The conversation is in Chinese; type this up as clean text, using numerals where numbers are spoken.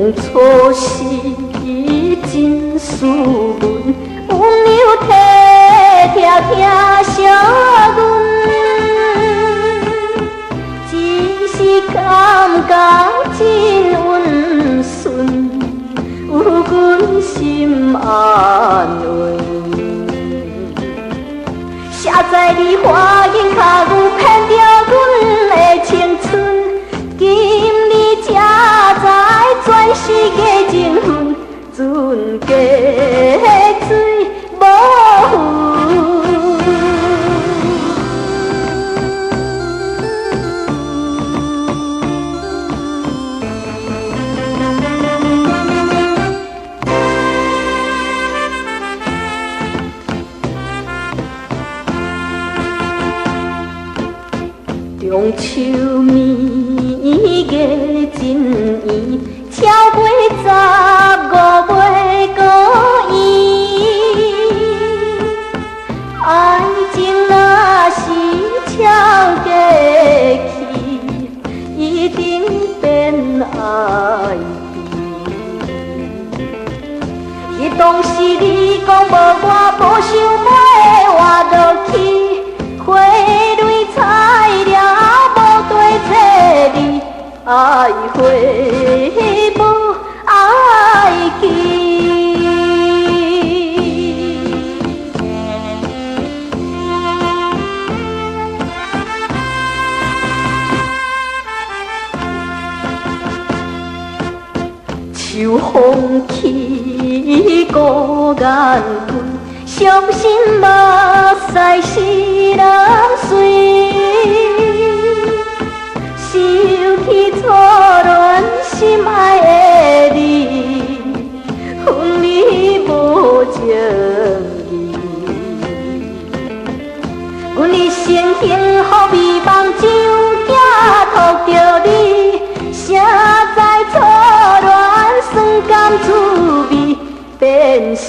当初是真斯文，温柔体贴疼惜阮，只是感觉真温顺，有阮心安稳。写在你花影脚有骗着阮的青春，今日才知全是假情份，船假水无份。中秋暝月真圆，超过15月孤雁。爱情若是超过去，一定变爱悲。迄当时你讲无我，无想要活落去，花蕊菜了。爱会无爱记，秋风起孤雁归，伤心目屎是人水。想起初恋心爱的你，分离无情义。阮一生幸福美梦，只有寄托着你。谁知初恋酸甘滋味，变成